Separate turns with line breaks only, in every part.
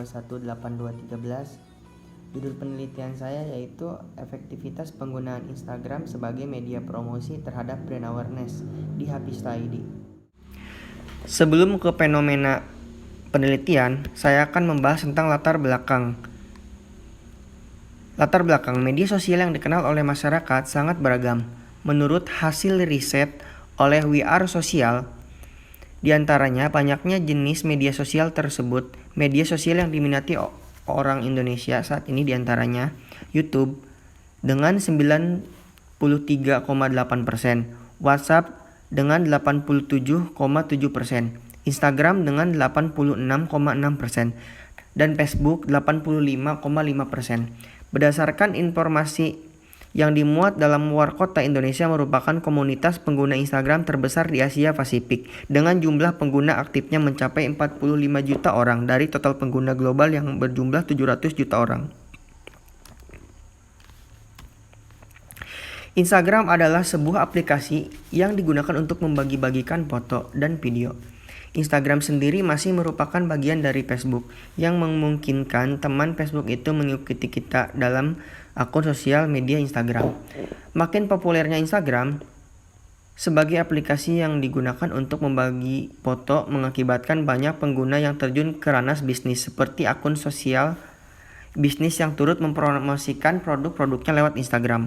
218213. Judul penelitian saya yaitu efektivitas penggunaan Instagram sebagai media promosi terhadap brand awareness di Hapista ID. Sebelum ke fenomena penelitian, saya akan membahas tentang latar belakang. Latar belakang media sosial yang dikenal oleh masyarakat sangat beragam. Menurut hasil riset oleh We Are Social, di antaranya banyaknya jenis media sosial tersebut. Media sosial yang diminati orang Indonesia saat ini diantaranya YouTube dengan 93,8%, WhatsApp dengan 87,7%, Instagram dengan 86,6%, dan Facebook 85,5%. Berdasarkan informasi yang dimuat dalam Warkota Indonesia merupakan komunitas pengguna Instagram terbesar di Asia Pasifik dengan jumlah pengguna aktifnya mencapai 45 juta orang dari total pengguna global yang berjumlah 700 juta orang. Instagram adalah sebuah aplikasi yang digunakan untuk membagi-bagikan foto dan video. Instagram sendiri masih merupakan bagian dari Facebook yang memungkinkan teman Facebook itu mengikuti kita dalam akun sosial media Instagram. Makin populernya Instagram sebagai aplikasi yang digunakan untuk membagi foto mengakibatkan banyak pengguna yang terjun ke ranah bisnis seperti akun sosial bisnis yang turut mempromosikan produk-produknya lewat Instagram.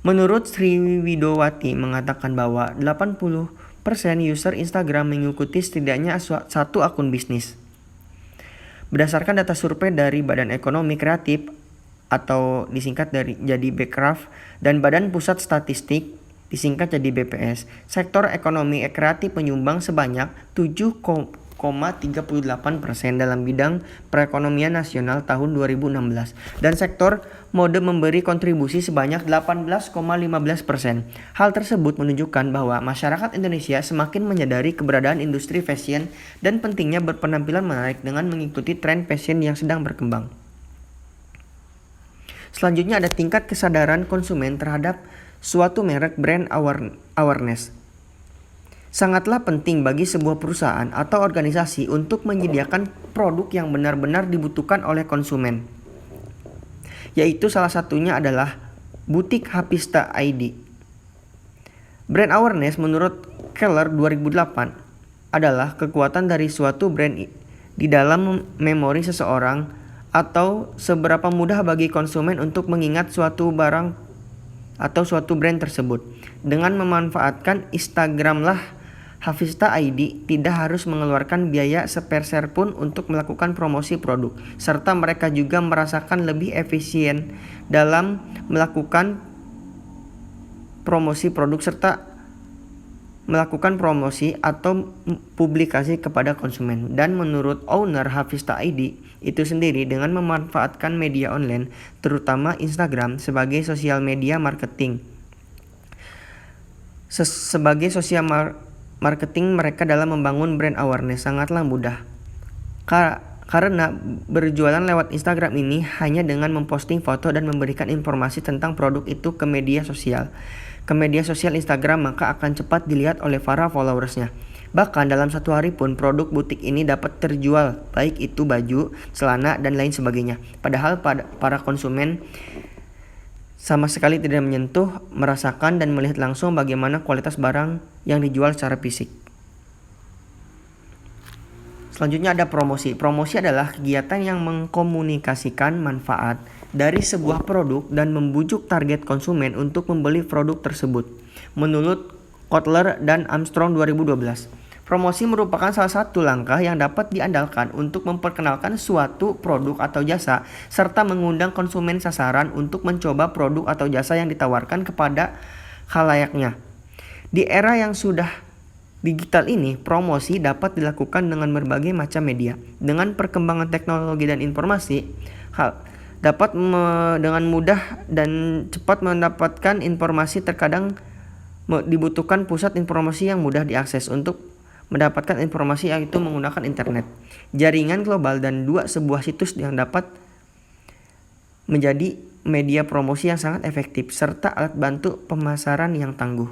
Menurut Sri Widowati mengatakan bahwa 80% user Instagram mengikuti setidaknya satu akun bisnis. Berdasarkan data survei dari Badan Ekonomi Kreatif atau disingkat jadi Bekraf dan Badan Pusat Statistik disingkat jadi BPS, sektor ekonomi kreatif menyumbang sebanyak 7,38% dalam bidang perekonomian nasional tahun 2016 dan sektor mode memberi kontribusi sebanyak 18,15%. Hal tersebut menunjukkan bahwa masyarakat Indonesia semakin menyadari keberadaan industri fashion dan pentingnya berpenampilan menarik dengan mengikuti tren fashion yang sedang berkembang. Selanjutnya ada tingkat kesadaran konsumen terhadap suatu merek brand awareness. Sangatlah penting bagi sebuah perusahaan atau organisasi untuk menyediakan produk yang benar-benar dibutuhkan oleh konsumen. Yaitu salah satunya adalah butik Hapista ID. Brand awareness menurut Keller 2008 adalah kekuatan dari suatu brand di dalam memori seseorang atau seberapa mudah bagi konsumen untuk mengingat suatu barang atau suatu brand tersebut. Dengan memanfaatkan Instagram lah, Hapista ID tidak harus mengeluarkan biaya sepeser pun untuk melakukan promosi produk, serta mereka juga merasakan lebih efisien dalam melakukan promosi produk serta melakukan promosi atau publikasi kepada konsumen. Dan menurut owner Hapista ID itu sendiri, dengan memanfaatkan media online, terutama Instagram sebagai sosial media marketing, marketing mereka dalam membangun brand awareness sangatlah mudah. Karena berjualan lewat Instagram ini hanya dengan memposting foto dan memberikan informasi tentang produk itu ke media sosial Instagram, maka akan cepat dilihat oleh para followersnya. Bahkan dalam satu hari pun produk butik ini dapat terjual, baik itu baju, celana, dan lain sebagainya. Padahal para konsumen sama sekali tidak menyentuh, merasakan, dan melihat langsung bagaimana kualitas barang yang dijual secara fisik. Selanjutnya ada promosi. Promosi adalah kegiatan yang mengkomunikasikan manfaat dari sebuah produk dan membujuk target konsumen untuk membeli produk tersebut. Menurut Kotler dan Armstrong 2012, promosi merupakan salah satu langkah yang dapat diandalkan untuk memperkenalkan suatu produk atau jasa serta mengundang konsumen sasaran untuk mencoba produk atau jasa yang ditawarkan kepada khalayaknya. Di era yang sudah digital ini, promosi dapat dilakukan dengan berbagai macam media. Dengan perkembangan teknologi dan informasi, dapat dengan mudah dan cepat mendapatkan informasi. Terkadang dibutuhkan pusat informasi yang mudah diakses untuk mendapatkan informasi, yaitu menggunakan internet, jaringan global, dan sebuah situs yang dapat menjadi media promosi yang sangat efektif serta alat bantu pemasaran yang tangguh.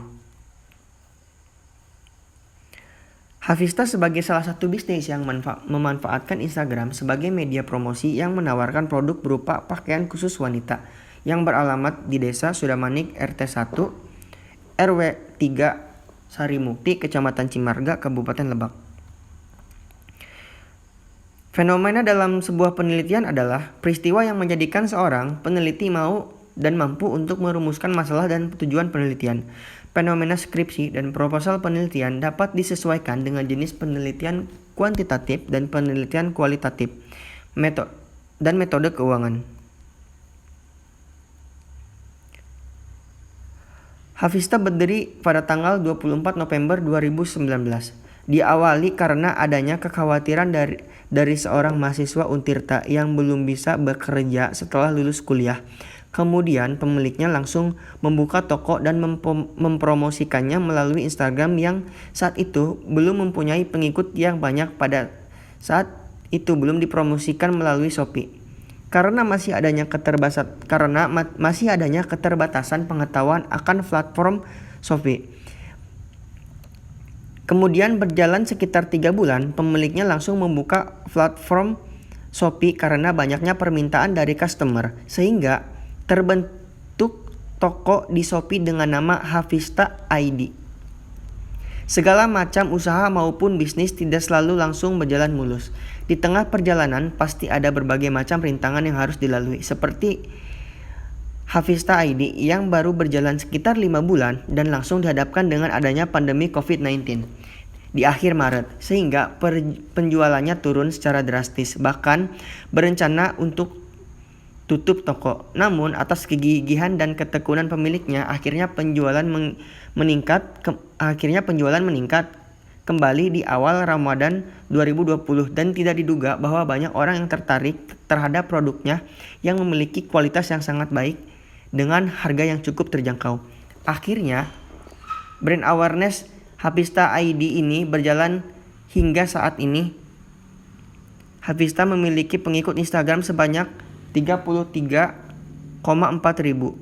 Hafista sebagai salah satu bisnis yang memanfaatkan Instagram sebagai media promosi yang menawarkan produk berupa pakaian khusus wanita yang beralamat di Desa Sudamanik RT 1 RW 3 Sarimukti, Kecamatan Cimarga, Kabupaten Lebak. Fenomena dalam sebuah penelitian adalah peristiwa yang menjadikan seorang peneliti mau dan mampu untuk merumuskan masalah dan tujuan penelitian. Fenomena skripsi dan proposal penelitian dapat disesuaikan dengan jenis penelitian kuantitatif dan penelitian kualitatif, dan metode keuangan. Hafista berdiri pada tanggal 24 November 2019. Diawali karena adanya kekhawatiran dari seorang mahasiswa Untirta yang belum bisa bekerja setelah lulus kuliah. Kemudian pemiliknya langsung membuka toko dan mempromosikannya melalui Instagram yang saat itu belum mempunyai pengikut yang banyak. Pada saat itu belum dipromosikan melalui Shopee. Karena masih adanya keterbatasan pengetahuan akan platform Shopee. Kemudian berjalan sekitar 3 bulan, pemiliknya langsung membuka platform Shopee karena banyaknya permintaan dari customer, sehingga terbentuk toko di Shopee dengan nama Hafista ID. Segala macam usaha maupun bisnis tidak selalu langsung berjalan mulus. Di tengah perjalanan pasti ada berbagai macam rintangan yang harus dilalui, seperti Hafista ID yang baru berjalan sekitar 5 bulan dan langsung dihadapkan dengan adanya pandemi COVID-19 di akhir Maret, sehingga penjualannya turun secara drastis, bahkan berencana untuk tutup toko. Namun atas kegigihan dan ketekunan pemiliknya, akhirnya penjualan meningkat kembali di awal Ramadan 2020, dan tidak diduga bahwa banyak orang yang tertarik terhadap produknya yang memiliki kualitas yang sangat baik dengan harga yang cukup terjangkau. Akhirnya brand awareness Hafista ID ini berjalan hingga saat ini. Hafista memiliki pengikut Instagram sebanyak 33,4 ribu.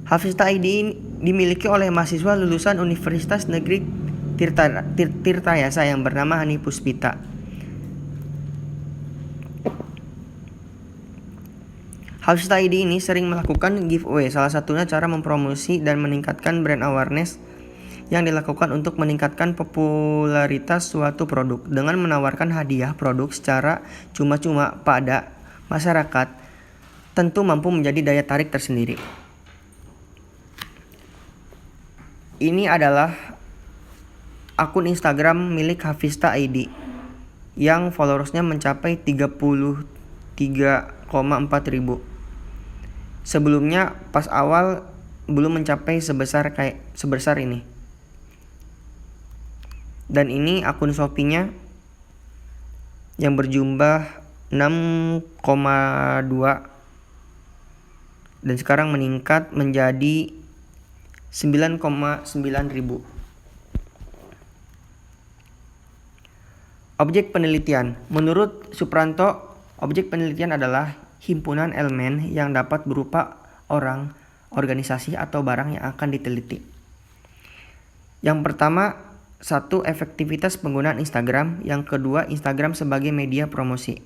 Hafista ID dimiliki oleh mahasiswa lulusan Universitas Negeri Tirtayasa yang bernama Hani Puspita. Hafista ID ini sering melakukan giveaway, salah satunya cara mempromosi dan meningkatkan brand awareness yang dilakukan untuk meningkatkan popularitas suatu produk dengan menawarkan hadiah produk secara cuma-cuma pada masyarakat, tentu mampu menjadi daya tarik tersendiri. Ini adalah akun Instagram milik Hafista ID yang followersnya mencapai 33,4 ribu. Sebelumnya pas awal belum mencapai sebesar ini. Dan ini akun Shopee-nya yang berjumlah 6,2 dan sekarang meningkat menjadi 9,9 ribu. Objek penelitian. Menurut Supranto, objek penelitian adalah himpunan elemen yang dapat berupa orang, organisasi, atau barang yang akan diteliti. Yang pertama, 1. Efektivitas penggunaan Instagram. Yang kedua, Instagram sebagai media promosi.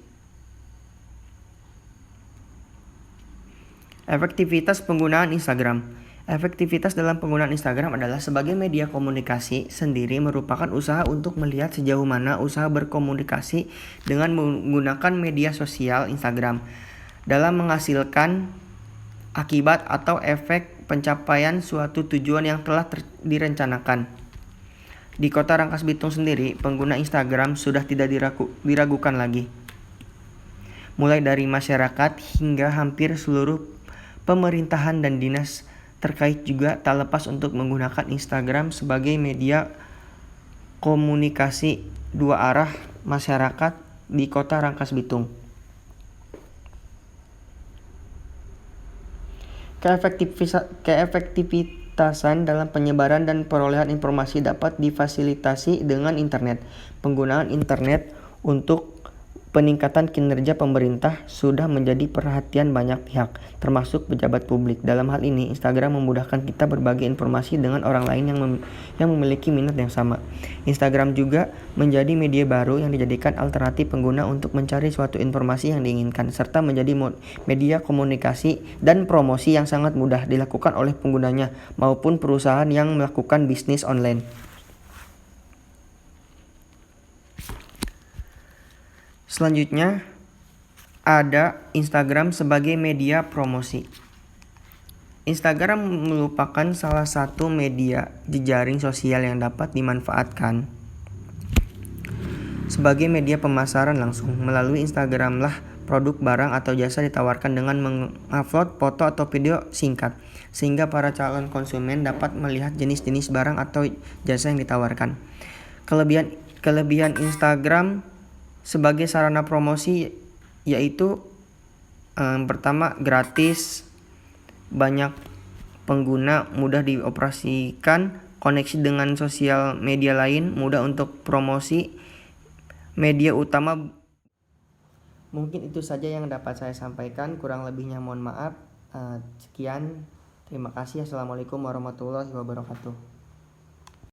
Efektivitas penggunaan Instagram. Efektivitas dalam penggunaan Instagram adalah sebagai media komunikasi sendiri merupakan usaha untuk melihat sejauh mana usaha berkomunikasi dengan menggunakan media sosial Instagram dalam menghasilkan akibat atau efek pencapaian suatu tujuan yang telah direncanakan. Di Kota Rangkas Bitung sendiri, pengguna Instagram sudah tidak diragukan lagi. Mulai dari masyarakat hingga hampir seluruh pemerintahan dan dinas terkait juga tak lepas untuk menggunakan Instagram sebagai media komunikasi dua arah masyarakat di Kota Rangkas Bitung. Keefektivitasan dalam penyebaran dan perolehan informasi dapat difasilitasi dengan internet. Penggunaan internet untuk Peningkatan kinerja pemerintah sudah menjadi perhatian banyak pihak, termasuk pejabat publik. Dalam hal ini, Instagram memudahkan kita berbagi informasi dengan orang lain yang memiliki minat yang sama. Instagram juga menjadi media baru yang dijadikan alternatif pengguna untuk mencari suatu informasi yang diinginkan, serta menjadi media komunikasi dan promosi yang sangat mudah dilakukan oleh penggunanya maupun perusahaan yang melakukan bisnis online. Selanjutnya, ada Instagram sebagai media promosi. Instagram merupakan salah satu media jejaring sosial yang dapat dimanfaatkan sebagai media pemasaran langsung. Melalui Instagram lah produk, barang, atau jasa ditawarkan dengan mengupload foto atau video singkat, sehingga para calon konsumen dapat melihat jenis-jenis barang atau jasa yang ditawarkan. Kelebihan Instagram sebagai sarana promosi yaitu pertama, gratis, banyak pengguna, mudah dioperasikan, koneksi dengan sosial media lain, mudah untuk promosi, media utama. Mungkin itu saja yang dapat saya sampaikan, kurang lebihnya mohon maaf. Sekian, terima kasih. Assalamualaikum warahmatullahi wabarakatuh.